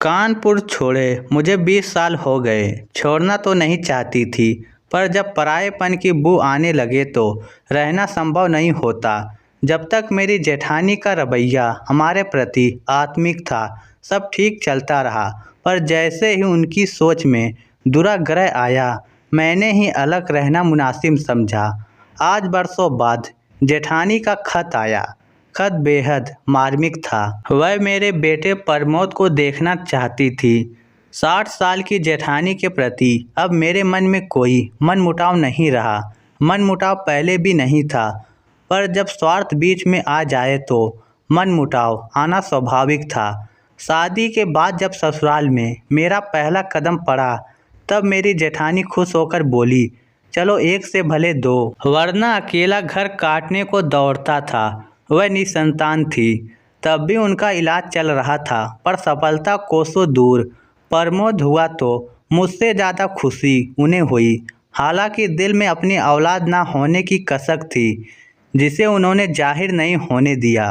कानपुर छोड़े मुझे 20 साल हो गए। छोड़ना तो नहीं चाहती थी, पर जब परायेपन की बू आने लगे तो रहना संभव नहीं होता। जब तक मेरी जेठानी का रवैया हमारे प्रति आत्मिक था, सब ठीक चलता रहा। पर जैसे ही उनकी सोच में दुराग्रह आया, मैंने ही अलग रहना मुनासिब समझा। आज बरसों बाद जेठानी का खत आया। खत बेहद मार्मिक था। वह मेरे बेटे प्रमोद को देखना चाहती थी। 60 साल की जेठानी के प्रति अब मेरे मन में कोई मनमुटाव नहीं रहा। मनमुटाव पहले भी नहीं था, पर जब स्वार्थ बीच में आ जाए तो मनमुटाव आना स्वाभाविक था। शादी के बाद जब ससुराल में मेरा पहला कदम पड़ा, तब मेरी जेठानी खुश होकर बोली, चलो एक से भले दो। वरना अकेला घर काटने को दौड़ता था। वह निसंतान थी, तब भी उनका इलाज चल रहा था, पर सफलता कोसों दूर। प्रमोद हुआ तो मुझसे ज़्यादा खुशी उन्हें हुई। हालांकि दिल में अपनी औलाद ना होने की कसक थी, जिसे उन्होंने जाहिर नहीं होने दिया।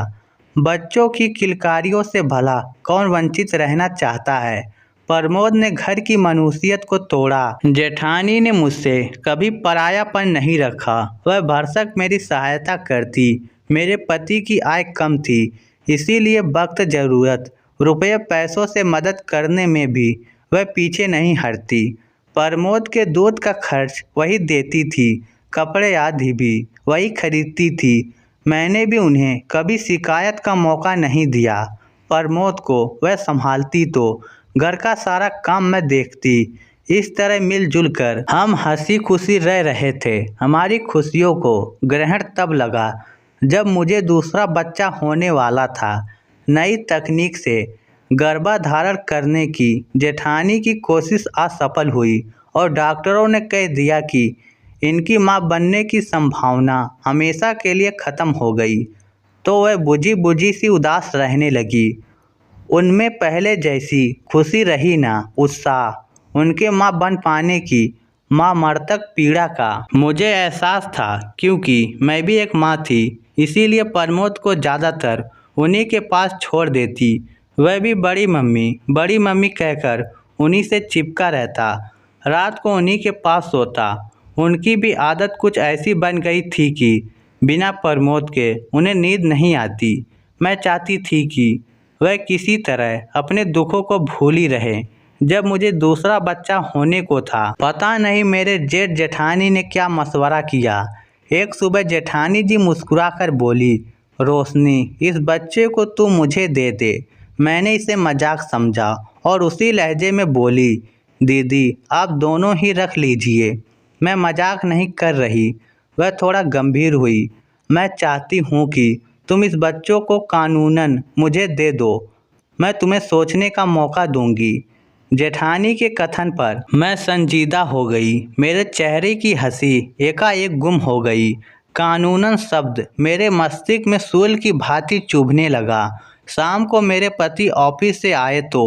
बच्चों की किलकारियों से भला कौन वंचित रहना चाहता है। प्रमोद ने घर की मनुष्यत को तोड़ा। जेठानी ने मुझसे कभी परायापन नहीं रखा। वह भरसक मेरी सहायता करती। मेरे पति की आय कम थी, इसीलिए वक्त ज़रूरत रुपये पैसों से मदद करने में भी वह पीछे नहीं हटती। प्रमोद के दूध का खर्च वही देती थी, कपड़े आदि भी वही खरीदती थी। मैंने भी उन्हें कभी शिकायत का मौका नहीं दिया। प्रमोद को वह संभालती तो घर का सारा काम मैं देखती। इस तरह मिलजुल कर हम हंसी खुशी रह रहे थे। हमारी खुशियों को ग्रहण तब लगा जब मुझे दूसरा बच्चा होने वाला था। नई तकनीक से गर्भाधारण करने की जेठानी की कोशिश असफल हुई और डॉक्टरों ने कह दिया कि इनकी मां बनने की संभावना हमेशा के लिए ख़त्म हो गई। तो वह बुझी बुझी सी उदास रहने लगी। उनमें पहले जैसी खुशी रही ना उत्साह उनके मां बन पाने की, मां मृतक पीड़ा का मुझे एहसास था। क्योंकि मैं भी एक मां थी, इसीलिए प्रमोद को ज़्यादातर उन्हीं के पास छोड़ देती। वह भी बड़ी मम्मी कहकर उन्हीं से चिपका रहता। रात को उन्हीं के पास सोता। उनकी भी आदत कुछ ऐसी बन गई थी कि बिना प्रमोद के उन्हें नींद नहीं आती। मैं चाहती थी कि वह किसी तरह अपने दुखों को भूल ही रहे। जब मुझे दूसरा बच्चा होने को था, पता नहीं मेरे जेठ जेठानी ने क्या मशवरा किया। एक सुबह जेठानी जी मुस्कुराकर बोली, रोशनी, इस बच्चे को तू मुझे दे दे। मैंने इसे मजाक समझा और उसी लहजे में बोली, दीदी आप दोनों ही रख लीजिए, मैं मजाक नहीं कर रही। वह थोड़ा गंभीर हुई। मैं चाहती हूँ कि तुम इस बच्चों को कानूनन मुझे दे दो। मैं तुम्हें सोचने का मौका दूंगी। जेठानी के कथन पर मैं संजीदा हो गई। मेरे चेहरे की हंसी एकाएक गुम हो गई। कानूनन शब्द मेरे मस्तिष्क में सूल की भांति चुभने लगा। शाम को मेरे पति ऑफिस से आए तो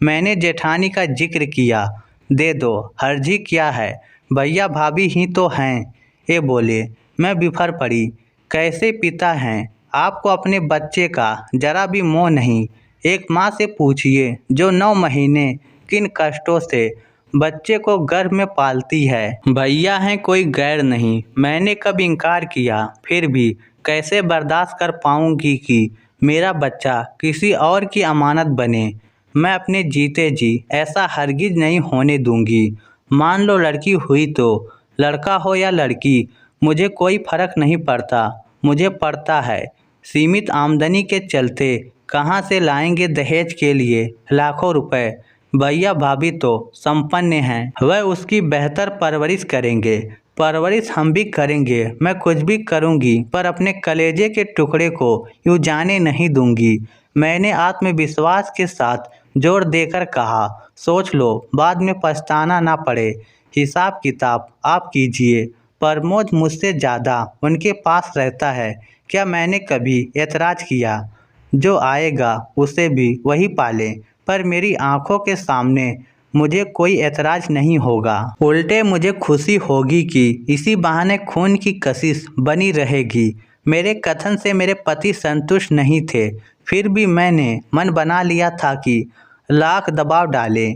मैंने जेठानी का जिक्र किया। दे दो, हर्जी क्या है, भैया भाभी ही तो हैं, ये बोले। मैं बिफर पड़ी। कैसे पिता हैं, आपको अपने बच्चे का जरा भी मोह नहीं। एक माँ से पूछिए जो 9 महीने किन कष्टों से बच्चे को गर्भ में पालती है। भैया हैं कोई गैर नहीं। मैंने कब इनकार किया, फिर भी कैसे बर्दाश्त कर पाऊंगी कि मेरा बच्चा किसी और की अमानत बने। मैं अपने जीते जी ऐसा हरगिज नहीं होने दूंगी। मान लो लड़की हुई तो लड़का हो या लड़की, मुझे कोई फर्क नहीं पड़ता। मुझे पड़ता है सीमित आमदनी के चलते कहाँ से लाएंगे दहेज के लिए लाखों रुपए। भैया भाभी तो संपन्न हैं, वह उसकी बेहतर परवरिश करेंगे। परवरिश हम भी करेंगे, मैं कुछ भी करूंगी, पर अपने कलेजे के टुकड़े को यूँ जाने नहीं दूंगी। मैंने आत्मविश्वास के साथ जोर देकर कहा, सोच लो, बाद में पछताना ना पड़े। हिसाब किताब आप कीजिए। प्रमोद मुझसे ज़्यादा उनके पास रहता है। क्या मैंने कभी एतराज़ किया? जो आएगा उसे भी वही पाले। पर मेरी आंखों के सामने मुझे कोई एतराज़ नहीं होगा। उल्टे मुझे खुशी होगी कि इसी बहाने खून की कशिश बनी रहेगी। मेरे कथन से मेरे पति संतुष्ट नहीं थे, फिर भी मैंने मन बना लिया था कि लाख दबाव डाले,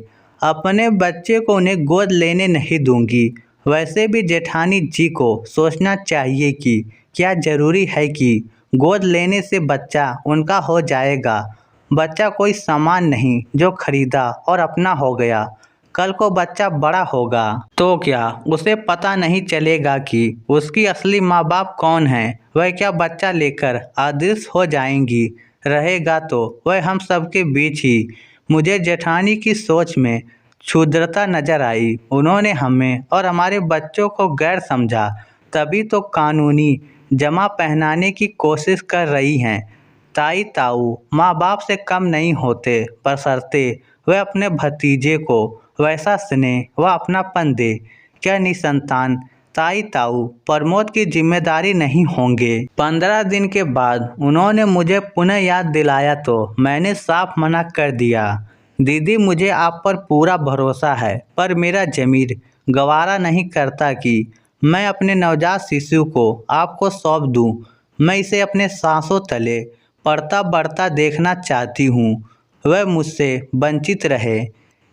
अपने बच्चे को उन्हें गोद लेने नहीं दूंगी। वैसे भी जेठानी जी को सोचना चाहिए कि क्या ज़रूरी है कि गोद लेने से बच्चा उनका हो जाएगा। बच्चा कोई सामान नहीं जो खरीदा और अपना हो गया। कल को बच्चा बड़ा होगा तो क्या उसे पता नहीं चलेगा कि उसकी असली माँ बाप कौन है। वह क्या बच्चा लेकर अदृश्य हो जाएंगी। रहेगा तो वह हम सबके बीच ही। मुझे जेठानी की सोच में क्षुद्रता नजर आई। उन्होंने हमें और हमारे बच्चों को गैर समझा, तभी तो कानूनी जमा पहनाने की कोशिश कर रही हैं। ताई ताऊ माँ बाप से कम नहीं होते, बशर्ते वह अपने भतीजे को वैसा स्नेह व अपनापन दे। क्या निसंतान ताई ताऊ प्रमोद की जिम्मेदारी नहीं होंगे। 15 दिन के बाद उन्होंने मुझे पुनः याद दिलाया तो मैंने साफ मना कर दिया। दीदी, मुझे आप पर पूरा भरोसा है, पर मेरा ज़मीर गवारा नहीं करता कि मैं अपने नवजात शिशु को आपको सौंप दूं। मैं इसे अपने सांसों तले पड़ता बढ़ता देखना चाहती हूँ। वह मुझसे वंचित रहे,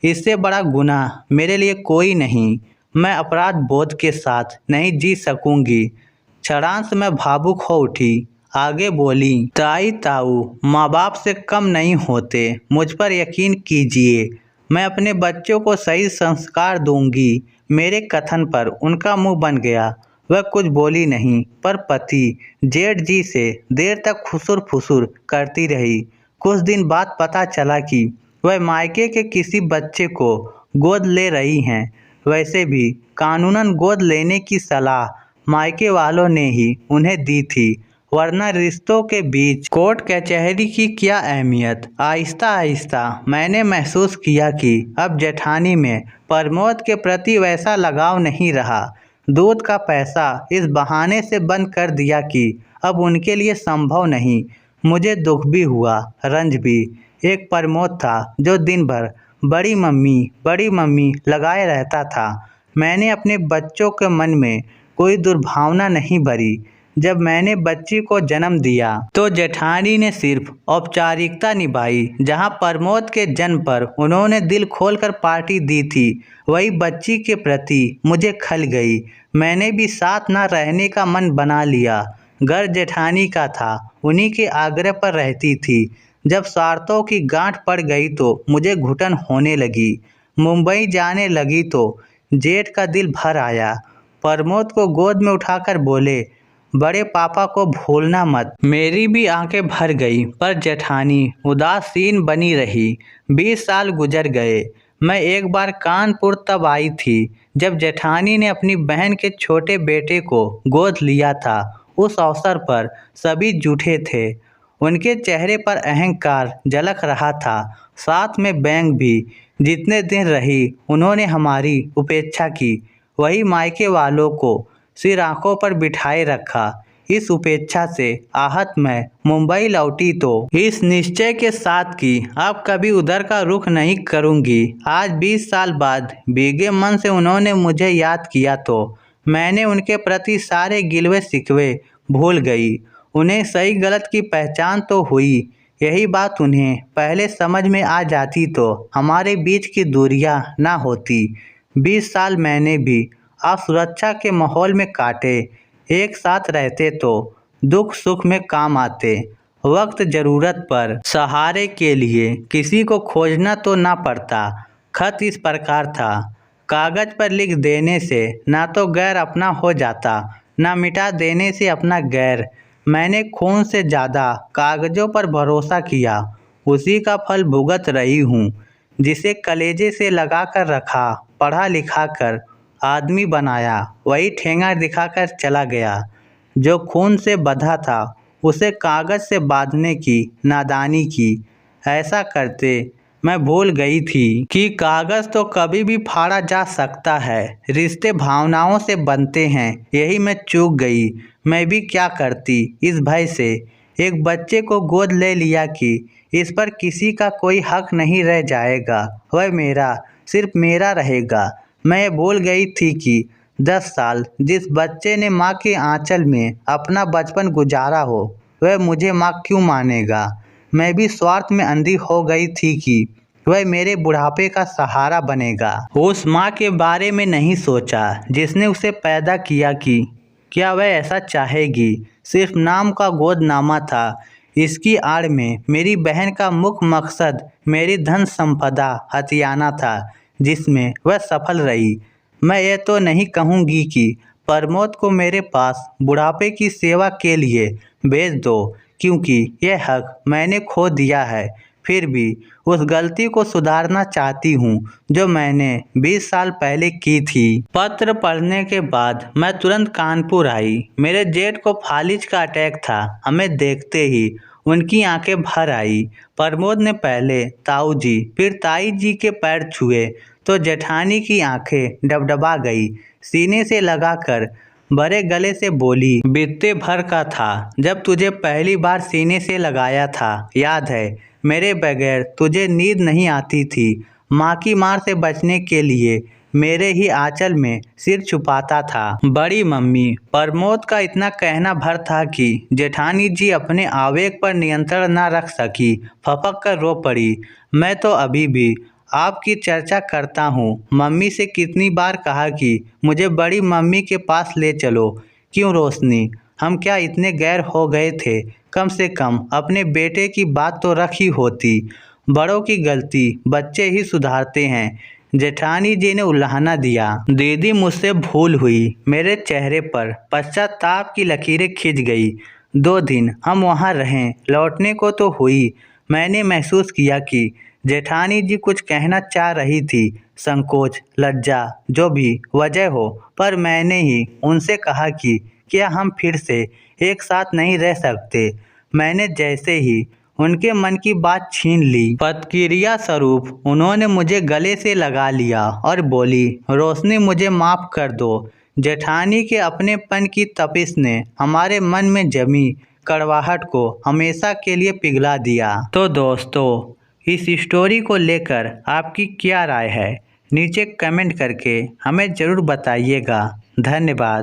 इससे बड़ा गुनाह मेरे लिए कोई नहीं। मैं अपराध बोध के साथ नहीं जी सकूंगी। क्षणांश में भावुक हो उठी, आगे बोली, ताई ताऊ माँ बाप से कम नहीं होते, मुझ पर यकीन कीजिए। मैं अपने बच्चों को सही संस्कार दूंगी। मेरे कथन पर उनका मुंह बन गया। वह कुछ बोली नहीं, पर पति जेठ जी से देर तक खुसुर फुसुर करती रही। कुछ दिन बाद पता चला कि वह मायके के किसी बच्चे को गोद ले रही हैं। वैसे भी कानूनन गोद लेने की सलाह मायके वालों ने ही उन्हें दी थी, वरना रिश्तों के बीच कोर्ट कचहरी की क्या अहमियत। आहिस्ता आहिस्ता मैंने महसूस किया कि अब जेठानी में प्रमोद के प्रति वैसा लगाव नहीं रहा। दूध का पैसा इस बहाने से बंद कर दिया कि अब उनके लिए संभव नहीं। मुझे दुख भी हुआ, रंज भी। एक प्रमोद था जो दिन भर बड़ी मम्मी लगाए रहता था। मैंने अपने बच्चों के मन में कोई दुर्भावना नहीं भरी। जब मैंने बच्ची को जन्म दिया तो जेठानी ने सिर्फ औपचारिकता निभाई। जहां प्रमोद के जन्म पर उन्होंने दिल खोलकर पार्टी दी थी, वही बच्ची के प्रति मुझे खल गई। मैंने भी साथ न रहने का मन बना लिया। घर जेठानी का था, उन्हीं के आग्रह पर रहती थी। जब स्वार्थों की गांठ पड़ गई तो मुझे घुटन होने लगी। मुंबई जाने लगी तो जेठ का दिल भर आया। प्रमोद को गोद में उठाकर बोले, बड़े पापा को भूलना मत। मेरी भी आंखें भर गई, पर जेठानी उदासीन बनी रही। 20 साल गुजर गए। मैं एक बार कानपुर तब आई थी जब जेठानी ने अपनी बहन के छोटे बेटे को गोद लिया था। उस अवसर पर सभी जुटे थे। उनके चेहरे पर अहंकार झलक रहा था, साथ में व्यंग भी। जितने दिन रही उन्होंने हमारी उपेक्षा की, वही मायके वालों को सिर आंखों पर बिठाए रखा। इस उपेक्षा से आहत मैं मुंबई लौटी तो इस निश्चय के साथ कि अब कभी उधर का रुख नहीं करूंगी। आज 20 साल बाद भीगे मन से उन्होंने मुझे याद किया तो मैंने उनके प्रति सारे गिलवे शिकवे भूल गई। उन्हें सही गलत की पहचान तो हुई। यही बात उन्हें पहले समझ में आ जाती तो हमारे बीच की दूरियां ना होती। 20 साल मैंने भी असुरक्षा के माहौल में काटे। एक साथ रहते तो दुख सुख में काम आते। वक्त ज़रूरत पर सहारे के लिए किसी को खोजना तो ना पड़ता। खत इस प्रकार था, कागज़ पर लिख देने से ना तो गैर अपना हो जाता, ना मिटा देने से अपना गैर। मैंने खून से ज़्यादा कागज़ों पर भरोसा किया, उसी का फल भुगत रही हूँ। जिसे कलेजे से लगा कर रखा, पढ़ा लिखा कर आदमी बनाया, वही ठेंगा दिखाकर चला गया। जो खून से बंधा था उसे कागज़ से बांधने की नादानी की। ऐसा करते मैं भूल गई थी कि कागज़ तो कभी भी फाड़ा जा सकता है। रिश्ते भावनाओं से बनते हैं, यही मैं चूक गई। मैं भी क्या करती। इस भय से एक बच्चे को गोद ले लिया कि इस पर किसी का कोई हक नहीं रह जाएगा। वह मेरा, सिर्फ मेरा रहेगा। मैं भूल गई थी कि 10 साल जिस बच्चे ने माँ के आंचल में अपना बचपन गुजारा हो, वह मुझे माँ क्यों मानेगा। मैं भी स्वार्थ में अंधी हो गई थी कि वह मेरे बुढ़ापे का सहारा बनेगा। उस माँ के बारे में नहीं सोचा जिसने उसे पैदा किया कि क्या वह ऐसा चाहेगी। सिर्फ नाम का गोदनामा था। इसकी आड़ में मेरी बहन का मुख्य मकसद मेरी धन संपदा हथियाना था, जिसमें वह सफल रही। मैं ये तो नहीं कहूँगी कि प्रमोद को मेरे पास बुढ़ापे की सेवा के लिए भेज दो, क्योंकि यह हक मैंने खो दिया है। फिर भी उस गलती को सुधारना चाहती हूँ जो मैंने 20 साल पहले की थी। पत्र पढ़ने के बाद मैं तुरंत कानपुर आई। मेरे जेठ को फालिज का अटैक था। हमें देखते ही उनकी आंखें भर आई। प्रमोद ने पहले ताऊ जी फिर ताई जी के पैर छुए तो जेठानी की आंखें डबडबा गई। सीने से लगाकर बड़े गले से बोली, बीते भर का था जब तुझे पहली बार सीने से लगाया था, याद है? मेरे बगैर तुझे नींद नहीं आती थी। माँ की मार से बचने के लिए मेरे ही आंचल में सिर छुपाता था। बड़ी मम्मी प्रमोद का इतना कहना भर था कि जेठानी जी अपने आवेग पर नियंत्रण न रख सकी, फपक कर रो पड़ी। मैं तो अभी भी आपकी चर्चा करता हूँ। मम्मी से कितनी बार कहा कि मुझे बड़ी मम्मी के पास ले चलो। क्यों रोशनी, हम क्या इतने गैर हो गए थे? कम से कम अपने बेटे की बात तो रखी होती। बड़ों की गलती बच्चे ही सुधारते हैं। जेठानी जी ने उल्हाना दिया। दीदी, मुझसे भूल हुई। मेरे चेहरे पर पश्चाताप की लकीरें खिंच गई। 2 दिन हम वहाँ रहें, लौटने को तो हुई। मैंने महसूस किया कि जेठानी जी कुछ कहना चाह रही थी। संकोच, लज्जा, जो भी वजह हो, पर मैंने ही उनसे कहा कि क्या हम फिर से एक साथ नहीं रह सकते। मैंने जैसे ही उनके मन की बात छीन ली, प्रतिक्रिया स्वरूप उन्होंने मुझे गले से लगा लिया और बोली, रोशनी, मुझे माफ़ कर दो। जेठानी के अपनेपन की तपिश ने हमारे मन में जमी कड़वाहट को हमेशा के लिए पिघला दिया। तो दोस्तों, इस स्टोरी को लेकर आपकी क्या राय है? नीचे कमेंट करके हमें ज़रूर बताइएगा। धन्यवाद।